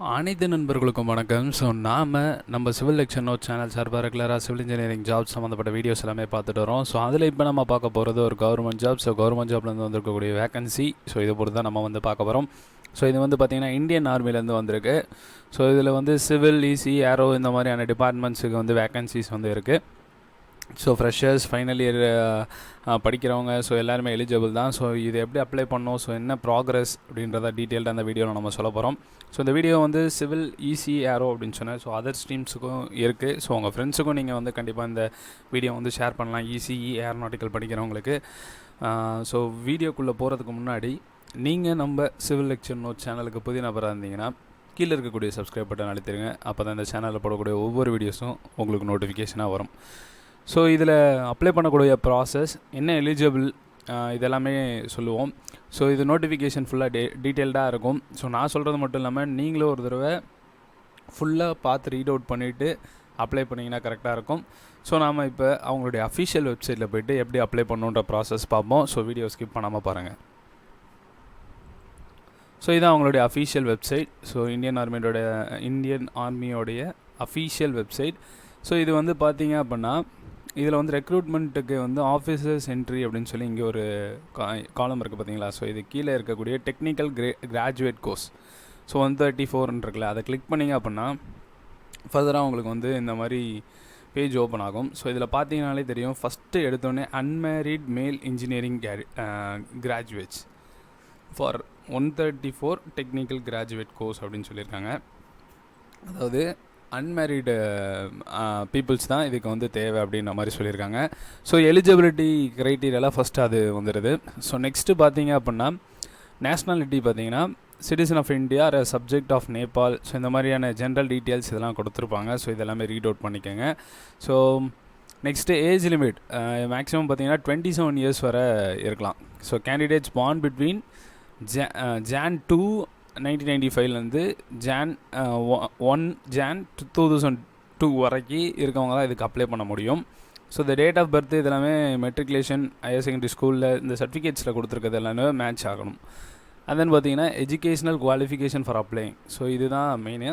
அனைத்து நண்பர்களுக்கும் வணக்கம். ஸோ நம்ம சிவில் லெக்சர் நோட் சேனல் சார்பாக ரெகுலராக சிவில் இன்ஜினியரிங் ஜாப் சம்மந்தப்பட்ட வீடியோஸ் எல்லாமே பார்த்துட்டு வரோம். ஸோ அதில் இப்போ நம்ம பார்க்க போகிறது ஒரு கவர்மெண்ட் ஜாப். ஸோ கவர்மெண்ட் ஜாப்லேருந்து வந்திருக்கக்கூடிய வேகன்சி. ஸோ இதை பொறுத்து தான் நம்ம வந்து பார்க்க போகிறோம். ஸோ இது வந்து பார்த்திங்கன்னா இந்தியன் ஆர்மிலேருந்து வந்திருக்கு. ஸோ இதில் வந்து சிவில், இசி, ஏரோ இந்த மாதிரியான டிபார்ட்மெண்ட்ஸுக்கு வந்து வேகன்சிஸ் வந்து இருக்குது. ஸோ ஃப்ரெஷர்ஸ், ஃபைனல் இயர் படிக்கிறவங்க, ஸோ எல்லாருமே எலிஜிபிள் தான். ஸோ இது எப்படி அப்ளை பண்ணோம், ஸோ என்ன ப்ராக்ரஸ் அப்படின்றத டீட்டெயில்டாக அந்த வீடியோவில் நம்ம சொல்ல போகிறோம். ஸோ இந்த வீடியோ வந்து சிவில், இசி, ஏரோ அப்படின்னு சொன்னேன். ஸோ அதர் ஸ்ட்ரீம்ஸுக்கும் இருக்குது. ஸோ உங்கள் ஃப்ரெண்ட்ஸுக்கும் நீங்கள் வந்து கண்டிப்பாக இந்த வீடியோ வந்து ஷேர் பண்ணலாம், இசிஇ ஏரோநாட்டிக்கல் படிக்கிறவங்களுக்கு. ஸோ வீடியோக்குள்ளே போகிறதுக்கு முன்னாடி நீங்கள் நம்ம சிவில் லெக்சர் நோட் சேனலுக்கு புதிய நபராக இருந்தீங்கன்னா கீழே இருக்கக்கூடிய சப்ஸ்கிரைப் பட்டன் அழுத்திடுங்க. அப்போ தான் இந்த சேனலில் போடக்கூடிய ஒவ்வொரு வீடியோஸும் உங்களுக்கு நோட்டிஃபிகேஷனாக வரும். ஸோ இதில் அப்ளை பண்ணக்கூடிய ப்ராசஸ், என்ன எலிஜிபிள், இதெல்லாமே சொல்லுவோம். ஸோ இது நோட்டிஃபிகேஷன் ஃபுல்லாக டீட்டெயில்டாக இருக்கும். ஸோ நான் சொல்கிறது மட்டும் இல்லாமல் நீங்களும் ஒரு தடவை ஃபுல்லாக பார்த்து ரீட் அவுட் பண்ணிவிட்டு அப்ளை பண்ணிங்கன்னா கரெக்டாக இருக்கும். ஸோ நாம் இப்போ அவங்களுடைய அஃபிஷியல் வெப்சைட்டில் போய்ட்டு எப்படி அப்ளை பண்ணுன்ற ப்ராசஸ் பார்ப்போம். ஸோ வீடியோ ஸ்கிப் பண்ணாமல் பாருங்கள். ஸோ இதான் அவங்களுடைய அஃபிஷியல் வெப்சைட். ஸோ இந்தியன் ஆர்மியோடைய அஃபிஷியல் வெப்சைட். ஸோ இது வந்து பார்த்தீங்க அப்படின்னா இதில் வந்து ரெக்ரூட்மெண்ட்டுக்கு வந்து ஆஃபீஸர்ஸ் என்ட்ரி அப்படின்னு சொல்லி இங்கே ஒரு காலம் இருக்குது பார்த்தீங்களா. ஸோ இது கீழே இருக்கக்கூடிய டெக்னிக்கல் கிராஜுவேட் கோர்ஸ். ஸோ 134 இருக்குல்ல, அதை கிளிக் பண்ணிங்க அப்படின்னா ஃபர்தராக உங்களுக்கு வந்து இந்த மாதிரி பேஜ் ஓப்பன் ஆகும். ஸோ இதில் பார்த்தீங்கனாலே தெரியும், ஃபஸ்ட்டு எடுத்தோடனே அன்மேரிட் மேல் engineering graduates for 134 technical graduate course அப்படின்னு சொல்லியிருக்காங்க. அதாவது அன்மேரிடு பீப்புள்ஸ் தான் இதுக்கு வந்து தேவை அப்படின்ற மாதிரி சொல்லியிருக்காங்க. ஸோ எலிஜிபிலிட்டி க்ரைட்டீரியாலாம் ஃபஸ்ட்டு அது வந்துடுது. ஸோ நெக்ஸ்ட்டு பார்த்தீங்க அப்படின்னா நேஷ்னாலிட்டி பார்த்தீங்கன்னா citizen of India or subject of Nepal. So இந்த மாதிரியான ஜென்ரல் டீட்டெயில்ஸ் இதெல்லாம் கொடுத்துருப்பாங்க. ஸோ இதெல்லாமே ரீட் அவுட் பண்ணிக்கோங்க. So next age limit maximum பார்த்தீங்கன்னா 27 இயர்ஸ் வரை இருக்கலாம். So candidates born between Jan 2 1995 Jan 1 Jan 2002 வரைக்கும் இருக்கவங்க தான் இதுக்கு அப்ளை பண்ண முடியும். ஸோ இந்த டேட் ஆஃப் பர்த் இதெல்லாமே மெட்ரிகுலேஷன், ஹையர் செகண்டரி ஸ்கூலில் இந்த சர்டிஃபிகேட்ஸில் கொடுத்துருக்கிறது எல்லாமே மேட்ச் ஆகணும். அண்ட் தென் பார்த்தீங்கன்னா educational qualification for applying. So இதுதான் main.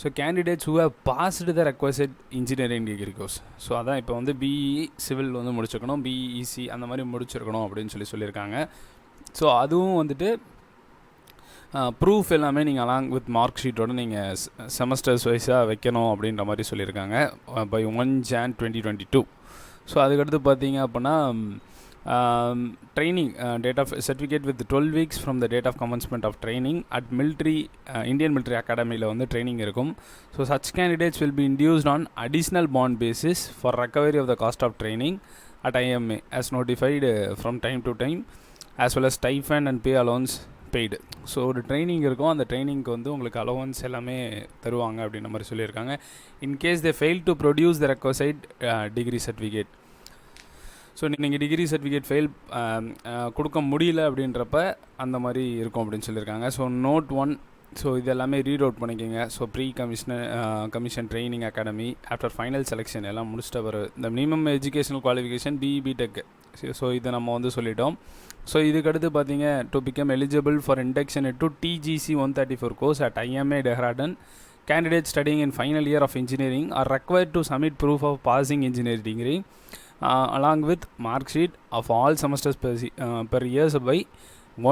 So candidates who have passed the requisite engineering degree course. So அதான் இப்போ வந்து பிஇ சிவில் வந்து முடிச்சிருக்கணும், பிஇசி அந்த மாதிரி முடிச்சிருக்கணும் அப்படின்னு சொல்லியிருக்காங்க. ஸோ அதுவும் வந்துட்டு ப்ரூஃப் எல்லாமே நீங்கள் அலாங் வித் மார்க் ஷீட்டோடு நீங்கள் செமஸ்டர்ஸ் வைஸாக வைக்கணும் அப்படின்ற மாதிரி சொல்லியிருக்காங்க பை 1 Jan 2022. ஸோ அதுக்கடுத்து பார்த்தீங்க அப்படின்னா training date of certificate with 12 weeks from the date of commencement of training at Indian military அகாடமியில் வந்து ட்ரைனிங் இருக்கும். So such candidates will be induced on additional bond basis for recovery of the cost of training at IMA as notified from time to time as well as stipend and pay allowance paid. So ஒரு training இருக்கும், அந்த ட்ரைனிங்க்கு வந்து உங்களுக்கு allowance எல்லாமே தருவாங்க அப்படின்ற மாதிரி சொல்லியிருக்காங்க. In case they fail to produce the requisite degree certificate. So நீங்கள் டிகிரி சர்டிஃபிகேட் கொடுக்க முடியல அப்படின்றப்ப அந்த மாதிரி இருக்கும் அப்படின்னு சொல்லியிருக்காங்க. So Note 1. ஸோ இது எல்லாமே ரீட் அவுட் பண்ணிக்கோங்க. So commission training academy after final selection எல்லாம் முடிச்சுட்டு வரும். இந்த minimum educational qualification BE BTech. So இதை நம்ம வந்து சொல்லிட்டோம். ஸோ இதுக்கடுத்து பார்த்தீங்க, to become eligible for induction to TGC 134 course at IMA Dehradun, candidate studying in final year of engineering are required to submit proof of passing engineering degree along with mark sheet of all semesters per years by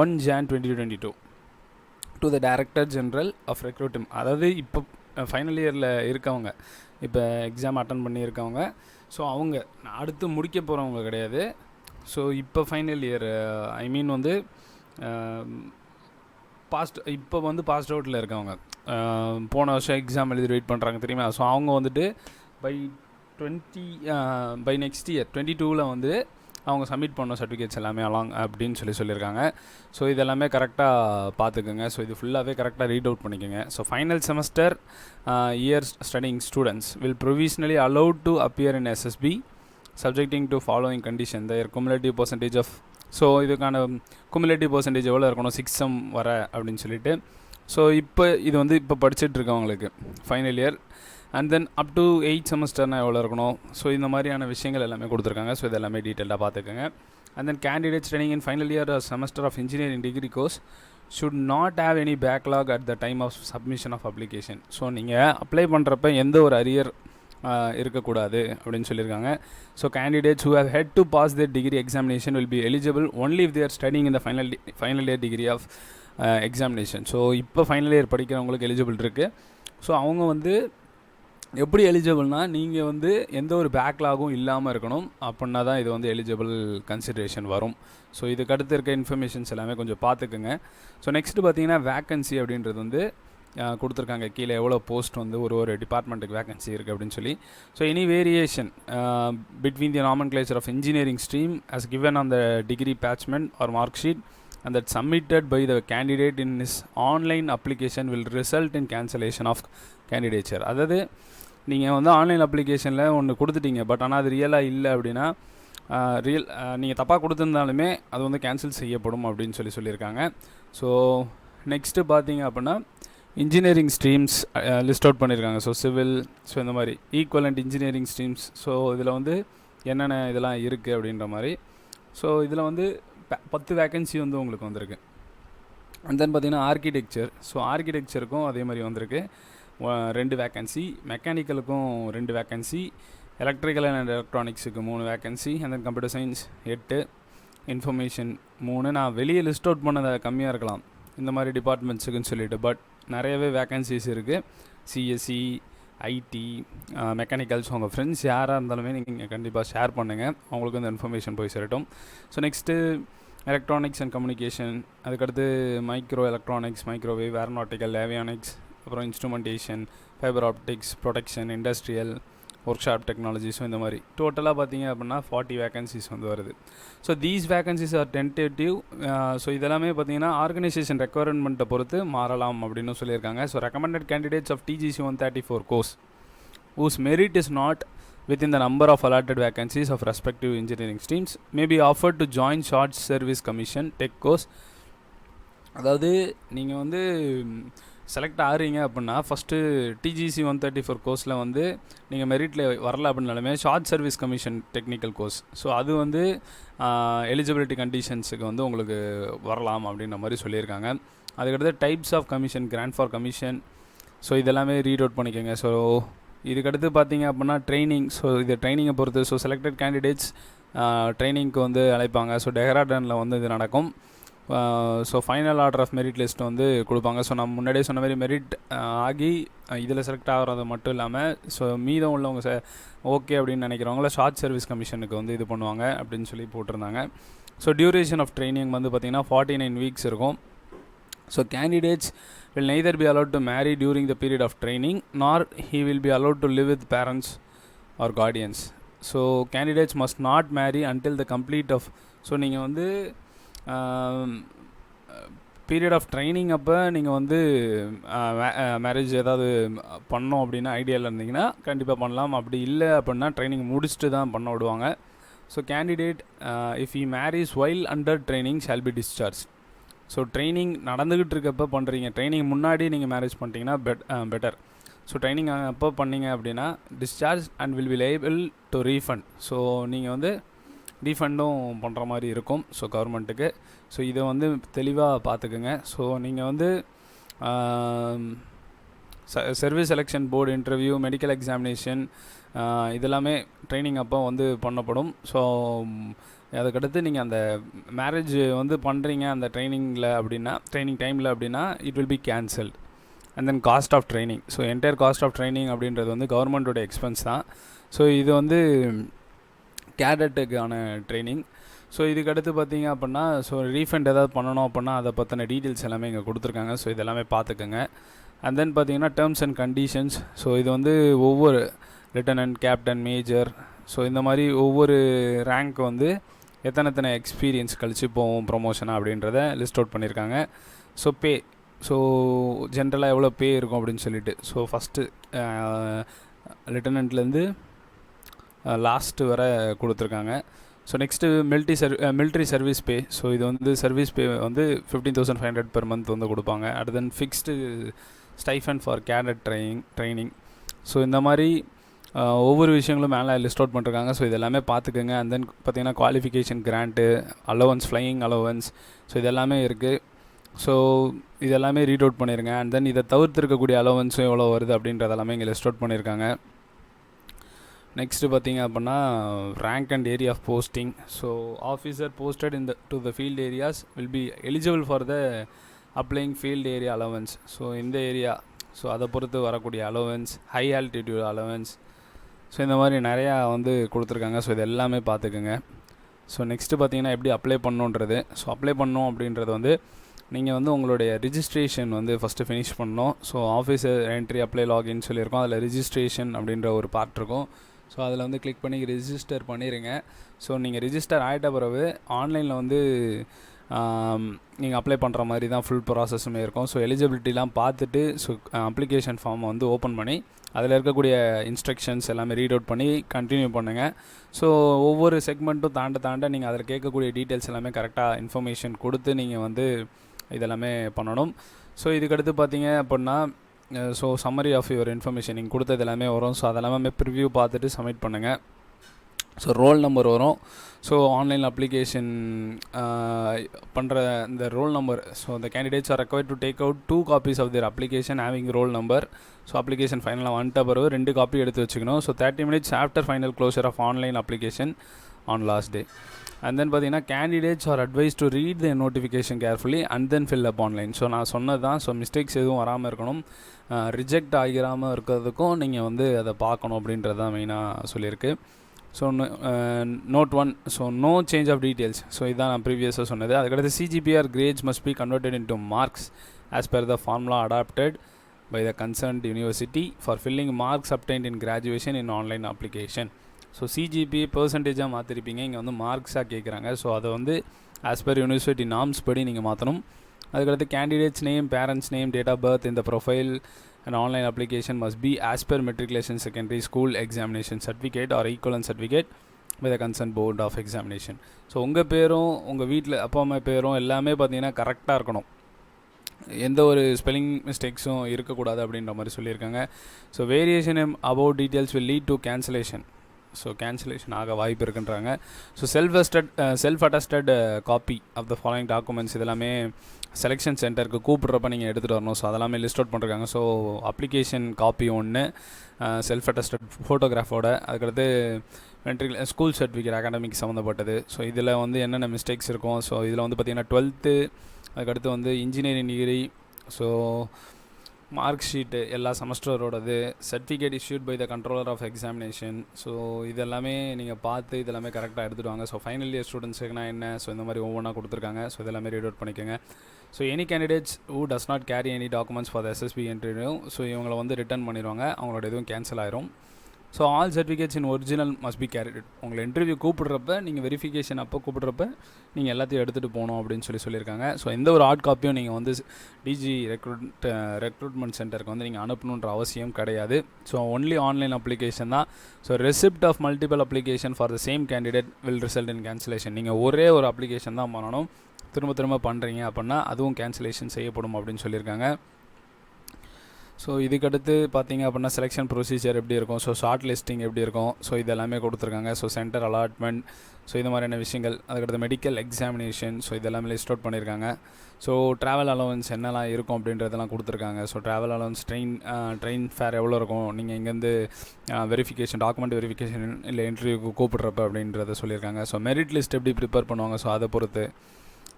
1 Jan 2022 to the Director General of Recruitment. அதாவது இப்போ final இயரில் இருக்கவங்க, இப்போ exam attend பண்ணியிருக்கவங்க, so அவங்க அடுத்து முடிக்க போகிறவங்க கிடையாது. ஸோ இப்போ ஃபைனல் இயர் வந்து இப்போ வந்து பாஸ்ட் அவுட்டில் இருக்கவங்க, போன வருஷம் எக்ஸாம் எழுதி வெயிட் பண்ணுறாங்க தெரியுமா. ஸோ அவங்க வந்துட்டு பை நெக்ஸ்ட் இயர் 22 வந்து அவங்க சப்மிட் பண்ண சர்டிஃபிகேட்ஸ் எல்லாமே அலாங் அப்படின்னு சொல்லியிருக்காங்க. ஸோ இதெல்லாமே கரெக்டாக பார்த்துக்குங்க. ஸோ இது ஃபுல்லாகவே கரெக்டாக ரீட் அவுட் பண்ணிக்கோங்க. So final semester year studying students will provisionally allowed to appear in SSB subjecting to following condition their cumulative percentage of. So இதுக்கான குமுலேட்டிவ் பர்சன்டேஜ் எவ்வளோ இருக்கணும், 6 sem வர அப்படின்னு சொல்லிட்டு. ஸோ இப்போ இது வந்து இப்போ படிச்சுட்டு இருக்கவங்களுக்கு final year and then up to 8 செமஸ்டர்னால் எவ்வளோ இருக்கணும். ஸோ இந்த மாதிரியான விஷயங்கள் எல்லாமே கொடுத்துருக்காங்க. ஸோ இது எல்லாமே டீட்டெயிலாக பார்த்துக்கோங்க. And then candidate studying in final year semester of engineering degree course should not have any backlog at the time of submission of application. So நீங்கள் அப்ளை பண்ணுறப்ப எந்த ஒரு அரியர் இருக்கக்கூடாது அப்படின்னு சொல்லியிருக்காங்க. So candidates who have had to pass their degree examination will be eligible only if they are studying in the final year degree of examination. So இப்போ final year படிக்கிறவங்களுக்கு eligible இருக்குது. So அவங்க வந்து எப்படி எலிஜிபிள்னா, நீங்கள் வந்து எந்த ஒரு பேக்லாகும் இல்லாமல் இருக்கணும். அப்படின்னா தான் இது வந்து எலிஜிபிள் கன்சிடரேஷன் வரும். ஸோ இதுக்கு அடுத்து இருக்க இன்ஃபர்மேஷன்ஸ் எல்லாமே கொஞ்சம் பார்த்துக்குங்க. ஸோ நெக்ஸ்ட்டு பார்த்தீங்கன்னா வேக்கன்சி அப்படின்றது வந்து கொடுத்துருக்காங்க கீழே எவ்வளோ போஸ்ட் வந்து ஒரு டிபார்ட்மெண்ட்டுக்கு வேக்கன்சி இருக்குது அப்படின்னு சொல்லி. So any variation between the nomenclature of engineering stream as given on the degree parchment or mark sheet and that submitted by the candidate in his online application will result in cancellation of candidature. அதாவது நீங்கள் வந்து online அப்ளிகேஷனில் ஒன்று கொடுத்துட்டீங்க, but ஆனால் அது ரியலாக இல்லை அப்படின்னா நீங்கள் தப்பாக கொடுத்துருந்தாலுமே அது வந்து கேன்சல் செய்யப்படும் அப்படின்னு சொல்லியிருக்காங்க. ஸோ நெக்ஸ்ட்டு பார்த்தீங்க அப்படின்னா இன்ஜினியரிங் ஸ்ட்ரீம்ஸ் லிஸ்ட் அவுட் பண்ணியிருக்காங்க. ஸோ சிவில், ஸோ இந்த மாதிரி ஈக்குவலண்ட் இன்ஜினியரிங் ஸ்ட்ரீம்ஸ். ஸோ இதில் வந்து என்னென்ன இதெல்லாம் இருக்குது அப்படின்ற மாதிரி. ஸோ இதில் வந்து 10 வேக்கன்சி வந்து உங்களுக்கு வந்திருக்கு. அண்ட் தென் பார்த்தீங்கன்னா ஆர்கிடெக்சர். ஸோ ஆர்கிடெக்சருக்கும் அதே மாதிரி வந்திருக்கு 2 வேக்கன்சி, மெக்கானிக்கலுக்கும் 2 வேக்கன்சி, எலக்ட்ரிக்கல் அண்ட் எலக்ட்ரானிக்ஸுக்கு 3 vacancy, and then computer science 8, information 3. நான் வெளியே லிஸ்ட் அவுட் பண்ணதை கம்மியாக இருக்கலாம் இந்த மாதிரி டிபார்ட்மெண்ட்ஸுக்குன்னு சொல்லிட்டு, பட் நிறையவே வேக்கன்சிஸ் இருக்குது. CSC, IT, mechanicals. உங்கள் ஃப்ரெண்ட்ஸ் யாராக இருந்தாலுமே நீங்கள் கண்டிப்பாக ஷேர் பண்ணுங்கள், அவங்களுக்கு இந்த இன்ஃபர்மேஷன் போய் சேரட்டும். So next electronics and communication, அதுக்கடுத்து micro electronics, microwave, aeronautical, avionics, அப்புறம் instrumentation, fibre optics, production, industrial, workshop technology. So இந்த மாதிரி டோட்டலாக பார்த்தீங்க அப்படின்னா 40 வேக்கன்சிஸ் வந்து வருது. So these vacancies are tentative. So இதெல்லாமே பார்த்தீங்கன்னா ஆர்கனைசேஷன் ரெக்குவயர்மெண்ட்டை பொறுத்து மாறலாம் அப்படின்னு சொல்லியிருக்காங்க. So recommended candidates of TGC 134 course whose merit is not within the number of allotted vacancies of respective engineering streams may be offered to join short service commission tech course. அதாவது நீங்கள் வந்து select ஆகிறீங்க அப்படின்னா first TGC 134 கோர்ஸில் வந்து நீங்கள் மெரிட்டில் வரல அப்படின்னாலுமே short service commission technical course, so அது வந்து எலிஜிபிலிட்டி கண்டிஷன்ஸுக்கு வந்து உங்களுக்கு வரலாம் அப்படின்ற மாதிரி சொல்லியிருக்காங்க. அதுக்கடுத்து types of commission, grant for commission. So இதெல்லாமே ரீட் அவுட் பண்ணிக்கோங்க. ஸோ இதுக்கடுத்து பார்த்தீங்க அப்படின்னா ட்ரைனிங். ஸோ இது ட்ரைனிங்கை பொறுத்து. ஸோ செலக்டட் கேண்டிடேட்ஸ் ட்ரைனிங்க்கு வந்து அழைப்பாங்க. ஸோ டெஹ்ராடனில் வந்து இது நடக்கும். So final order of merit list வந்து கொடுப்பாங்க. ஸோ நம்ம முன்னாடியே சொன்ன மாதிரி மெரிட் ஆகி இதில் செலக்ட் ஆகிறது மட்டும் இல்லாமல் ஸோ மீதம் உள்ளவங்க ஓகே அப்படின்னு நினைக்கிறவங்கள ஷார்ட் சர்வீஸ் கமிஷனுக்கு வந்து இது பண்ணுவாங்க அப்படின்னு சொல்லி போட்டிருந்தாங்க. ஸோ டியூரேஷன் ஆஃப் ட்ரைனிங் வந்து பார்த்திங்கன்னா 49 வீக்ஸ் இருக்கும். So candidates will neither be allowed to marry during the period of training nor he will be allowed to live with parents or guardians. So candidates must not marry until the complete of. So நீங்கள் வந்து period of training அப்போ நீங்கள் வந்து marriage ஏதாவது பண்ணோம் அப்படின்னா ஐடியாவில் இருந்தீங்கன்னா கண்டிப்பாக பண்ணலாம். அப்படி இல்லை அப்படின்னா ட்ரைனிங் முடிச்சுட்டு தான் பண்ண விடுவாங்க. So candidate if he marries while under training shall be discharged. So training நடந்துக்கிட்டு இருக்கப்போ பண்ணுறீங்க, ட்ரைனிங் முன்னாடி நீங்கள் மேரேஜ் பண்ணிட்டீங்கன்னா பெட்டர். ஸோ ட்ரைனிங் அப்போ பண்ணீங்க அப்படின்னா discharge and will be liable to refund. So நீங்கள் வந்து ரீஃபண்டும் பண்ணுற மாதிரி இருக்கும் ஸோ கவர்மெண்ட்டுக்கு. ஸோ இதை வந்து தெளிவாக பார்த்துக்குங்க. ஸோ நீங்கள் வந்து service selection board interview, medical examination இதெல்லாமே ட்ரைனிங் அப்போ வந்து பண்ணப்படும். ஸோ அதுக்கடுத்து நீங்கள் அந்த மேரேஜ் வந்து பண்ணுறீங்க அந்த ட்ரைனிங்கில் அப்படின்னா, ட்ரைனிங் டைமில் அப்படின்னா it will be cancelled. And then cost of training. So entire cost of training அப்படின்றது வந்து கவர்மெண்ட்டோட எக்ஸ்பென்ஸ் தான். ஸோ இது வந்து கேடட்டுக்கான ட்ரைனிங். ஸோ இதுக்கடுத்து பார்த்தீங்க அப்படின்னா ஸோ ரீஃபண்ட் ஏதாவது பண்ணணும் அப்படின்னா அதை பற்றின டீட்டெயில்ஸ் எல்லாமே இங்கே கொடுத்துருக்காங்க. ஸோ இதெல்லாமே பார்த்துக்கோங்க. அண்ட் தென் பார்த்தீங்கன்னா டேர்ம்ஸ் அண்ட் கண்டிஷன்ஸ். ஸோ இது வந்து ஒவ்வொரு லெஃப்டினன்ட், கேப்டன், மேஜர், ஸோ இந்த மாதிரி ஒவ்வொரு ரேங்க் வந்து எத்தனை எக்ஸ்பீரியன்ஸ் கழிச்சு போவோம் ப்ரொமோஷனாக அப்படின்றத லிஸ்ட் அவுட் பண்ணியிருக்காங்க. ஸோ பே, ஸோ ஜென்ரலாக எவ்வளோ பே இருக்கும் அப்படின்னு சொல்லிட்டு. ஸோ ஃபஸ்ட்டு லெஃப்டினன்ட்லேருந்து லாஸ்ட்டு வர கொடுத்துருக்காங்க. ஸோ நெக்ஸ்ட்டு மிலிட்ரி சர்வீஸ் பே. ஸோ இது வந்து சர்வீஸ் பே வந்து 15,500 per month வந்து கொடுப்பாங்க. அடுத்து தென் fixed stipend for cadet training. So இந்த மாதிரி ஒவ்வொரு விஷயங்களும் மேலே லிஸ்ட் அவுட் பண்ணிருக்காங்க. ஸோ இதெல்லாமே பார்த்துக்கோங்க. அண்ட் தென் பார்த்தீங்கன்னா qualification, grant, allowance, flying allowance, so இதெல்லாமே இருக்குது. ஸோ இது எல்லாமே ரீட் அவுட் பண்ணிடுங்க. அண்ட் தென் இதை தவிர்த்திருக்கக்கூடிய அலவன்ஸும் எவ்வளோ வருது அப்படின்றது எல்லாமே இங்கே லிஸ்ட் அவுட் பண்ணியிருக்காங்க. நெக்ஸ்ட்டு பார்த்தீங்க அப்படின்னா rank and area of posting. So officer posted to the field areas will be eligible for the applying field area allowance. So இந்த ஏரியா, ஸோ அதை பொறுத்து வரக்கூடிய allowance, high altitude allowance, so இந்த மாதிரி நிறையா வந்து கொடுத்துருக்காங்க. ஸோ இது எல்லாமே பார்த்துக்குங்க. ஸோ நெக்ஸ்ட்டு பார்த்தீங்கன்னா எப்படி அப்ளை பண்ணணுன்றது. ஸோ அப்ளை பண்ணணும் அப்படின்றது வந்து நீங்கள் வந்து உங்களுடைய ரிஜிஸ்ட்ரேஷன் வந்து ஃபஸ்ட்டு ஃபினிஷ் பண்ணணும். So officer entry apply login சொல்லியிருக்கோம். அதில் ரிஜிஸ்ட்ரேஷன் அப்படின்ற ஒரு பார்ட் இருக்கும். ஸோ அதில் வந்து கிளிக் பண்ணி ரிஜிஸ்டர் பண்ணிடுங்க. ஸோ நீங்கள் ரிஜிஸ்டர் ஆகிட்ட பிறகு ஆன்லைனில் வந்து நீங்கள் அப்ளை பண்ணுற மாதிரி தான் ஃபுல் ப்ராசஸுமே இருக்கும். ஸோ எலிஜிபிலிட்டிலாம் பார்த்துட்டு ஸோ அப்ளிகேஷன் ஃபார்மை வந்து ஓப்பன் பண்ணி அதில் இருக்கக்கூடிய இன்ஸ்ட்ரக்ஷன்ஸ் எல்லாமே ரீட் அவுட் பண்ணி கண்டினியூ பண்ணுங்கள். ஸோ ஒவ்வொரு செக்மெண்ட்டும் தாண்ட நீங்கள் அதில் கேட்கக்கூடிய டீட்டெயில்ஸ் எல்லாமே கரெக்டாக இன்ஃபர்மேஷன் கொடுத்து நீங்கள் வந்து இதெல்லாமே பண்ணணும். ஸோ இதுக்கடுத்து பார்த்தீங்க அப்படின்னா so summary of your information நீங்கள் கொடுத்தது எல்லாமே வரும். ஸோ அதெல்லாமே ப்ரிவ்யூ பார்த்துட்டு சப்மிட் பண்ணுங்கள். ஸோ ரோல் நம்பர் வரும். ஸோ ஆன்லைன் அப்ளிகேஷன் பண்ணுற இந்த roll number, so the candidates are required to take out 2 copies of their application having roll number. So application ஃபைனலாக வந்துட்ட பிறகு 2 காப்பி எடுத்து வச்சுக்கணும். So 30 minutes after final closure of online application on last day. And then பார்த்தீங்கன்னா candidates are advised to read the notification carefully and then fill up online. So நான் சொன்னது தான். So mistakes எதுவும் வராமல் இருக்கணும், ரிஜெக்ட் ஆகிராமல் இருக்கிறதுக்கும் நீங்கள் வந்து அதை பார்க்கணும் அப்படின்றது தான் மெயினாக சொல்லியிருக்கு. So note 1, so no change of details. So இதுதான் நான் ப்ரீவியஸாக சொன்னது. அதுக்கடுத்து CGPR grades must be converted into marks as per the formula adopted by the concerned university for filling marks obtained in graduation in online application. So CGP பர்சன்டேஜாக மாற்றிருப்பீங்க, இங்கே வந்து மார்க்ஸாக கேட்குறாங்க. ஸோ அதை வந்து ஆஸ் பர் யூனிவர்சிட்டி நார்ம்ஸ் படி நீங்கள் மாற்றணும். அதுக்கடுத்து candidates name, parents name, date of birth இந்த profile and online application must be as per matriculation secondary school examination certificate or equivalent certificate by the concern board of examination. So உங்கள் பேரும் உங்கள் வீட்டில் அப்பா அம்மா பேரும் எல்லாமே பார்த்தீங்கன்னா கரெக்டாக இருக்கணும், எந்த ஒரு ஸ்பெல்லிங் மிஸ்டேக்ஸும் இருக்கக்கூடாது அப்படின்ற மாதிரி சொல்லியிருக்காங்க. So variation about details will lead to cancellation. So cancellation ஆக வாய்ப்பு இருக்குன்றாங்க. So self attested copy of the following documents இதெல்லாமே செலெக்ஷன் சென்டருக்கு கூப்பிட்றப்ப நீங்கள் எடுத்துகிட்டு வரணும். ஸோ அதெல்லாமே லிஸ்ட் அவுட் பண்ணிருக்காங்க. ஸோ அப்ளிகேஷன் காப்பி ஒன்று, செல்ஃப் அட்டஸ்டட் ஃபோட்டோகிராஃபோட, அதுக்கடுத்து ஸ்கூல் சர்டிஃபிகேட் அகாடமிக் சம்மந்தப்பட்டது. ஸோ இதில் வந்து என்னென்ன மிஸ்டேக்ஸ் இருக்கும். ஸோ இதில் வந்து பார்த்திங்கன்னா 12th, அதுக்கடுத்து வந்து engineering degree, so mark sheet எல்லா செமஸ்டரோடது, certificate issued by the controller of examination. So இதெல்லாமே நீங்கள் பார்த்து இதெல்லாமே கரெக்டாக எடுத்துகிட்டு வாங்க. ஸோ ஃபைனல் இயர் ஸ்டூடெண்ட்ஸுக்குனா என்ன, ஸோ இந்த மாதிரி ஒவ்வொன்றா கொடுத்துருக்காங்க. ஸோ இதெல்லாமே ரீட் அவுட் பண்ணிக்கோங்க. So any candidates who does not carry any documents for the SSB interview, so இவங்களை வந்து ரிட்டர்ன் பண்ணிடுவாங்க, அவங்களோட எதுவும் கேன்சல் ஆயிரும். So all certificates in original must be carried. உங்களை இன்டர்வியூ கூப்பிட்றப்ப நீங்கள் வெரிஃபிகேஷன் அப்போ நீங்கள் எல்லாத்தையும் எடுத்துகிட்டு போகணும் அப்படின்னு சொல்லியிருக்காங்க. ஸோ எந்த ஒரு ஹார்ட் காப்பியும் நீங்கள் வந்து டிஜி ரெக்ரூட்மெண்ட் சென்டருக்கு வந்து நீங்கள் அனுப்பணுன்ற அவசியம் கிடையாது. ஸோ ஒன்லி ஆன்லைன் அப்ளிகேஷன் தான். So receipt of multiple application for the same candidate will result in cancellation. நீங்கள் ஒரே ஒரு அப்ளிகேஷன் தான் பண்ணணும், திரும்ப பண்ணுறீங்க அப்படின்னா அதுவும் கேன்சலேஷன் செய்யப்படும் அப்படின்னு சொல்லியிருக்காங்க. ஸோ இதுக்கடுத்து பார்த்தீங்க அப்படின்னா செலெக்ஷன் ப்ரொசீஜர் எப்படி இருக்கும், ஸோ ஷார்ட் லிஸ்டிங் எப்படி இருக்கும், ஸோ இதெல்லாமே கொடுத்துருக்காங்க. ஸோ சென்டர் அலாட்மெண்ட், ஸோ இது மாதிரியான விஷயங்கள், அதுக்கடுத்து மெடிக்கல் எக்ஸாமினேஷன், ஸோ இதெல்லாமே லிஸ்ட் அவுட் பண்ணியிருக்காங்க. ஸோ ட்ராவல் அலவன்ஸ் என்னெல்லாம் இருக்கும் அப்படின்றதெல்லாம் கொடுத்துருக்காங்க. So travel allowance train fare எவ்வளோ இருக்கும், நீங்கள் இங்கேருந்து வெரிஃபிகேஷன் டாக்குமெண்ட் வெரிஃபிகேஷன் இல்லை இன்டர்வியூக்கு கூப்பிட்றப்ப அப்படின்றத சொல்லியிருக்காங்க. ஸோ மெரிட் லிஸ்ட் எப்படி ப்ரிப்பேர் பண்ணுவாங்க, ஸோ அதை பொறுத்து.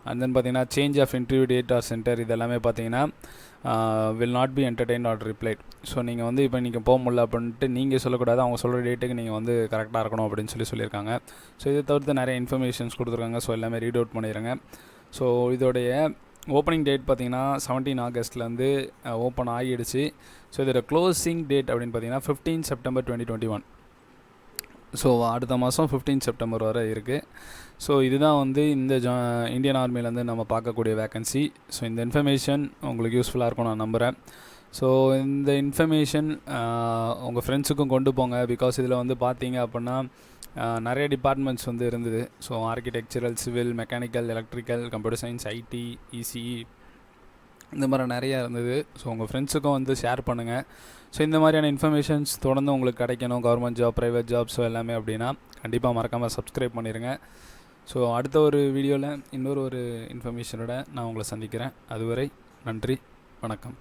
அண்ட் தென் பார்த்தீங்கன்னா change of interview date or centre இதெல்லாமே பார்த்தீங்கன்னா will not be entertain or replied. So நீங்கள் வந்து இப்போ நீங்கள் போக முடியல அப்படின்ட்டு நீங்கள் சொல்லக்கூடாது, அவங்க சொல்கிற டேட்டுக்கு நீங்கள் வந்து கரெக்டாக இருக்கணும் அப்படின்னு சொல்லியிருக்காங்க. ஸோ இதை தவிர்த்து நிறைய இன்ஃபர்மேஷன்ஸ் கொடுத்துருக்காங்க. ஸோ எல்லாமே ரீட் அவுட் பண்ணிடுங்க. ஸோ இதோடைய ஓப்பனிங் டேட் பார்த்தீங்கன்னா 17 ஆகஸ்ட்லேருந்து ஓப்பன் ஆகிடுச்சு. ஸோ இதோட க்ளோசிங் டேட் அப்படின்னு பார்த்தீங்கன்னா 15 செப்டம்பர் 2021. ஸோ அடுத்த மாதம் 15 செப்டம்பர் வரை இருக்குது. ஸோ இதுதான் வந்து இந்த இந்தியன் ஆர்மிலேருந்து நம்ம பார்க்கக்கூடிய வேக்கன்சி. ஸோ இந்த இன்ஃபர்மேஷன் உங்களுக்கு யூஸ்ஃபுல்லாக இருக்கும் நான் நம்புகிறேன். ஸோ இந்த இன்ஃபர்மேஷன் உங்கள் ஃப்ரெண்ட்ஸுக்கும் கொண்டு போங்க. பிகாஸ் இதில் வந்து பார்த்தீங்க அப்படின்னா நிறைய டிபார்ட்மெண்ட்ஸ் வந்து இருந்தது. So architectural, civil, mechanical, electrical, computer science, IT, ECE இந்த மாதிரி நிறையா இருந்தது. ஸோ உங்கள் ஃப்ரெண்ட்ஸுக்கும் வந்து ஷேர் பண்ணுங்கள். ஸோ இந்த மாதிரியான இன்ஃபர்மேஷன்ஸ் தொடர்ந்து உங்களுக்கு கிடைக்கணும், government job, private job, so எல்லாமே அப்படின்னா கண்டிப்பாக மறக்காமல் சப்ஸ்கிரைப் பண்ணிடுங்க. ஸோ அடுத்த ஒரு வீடியோவில் இன்னொரு இன்ஃபர்மேஷனோட நான் உங்களை சந்திக்கிறேன். அதுவரை நன்றி, வணக்கம்.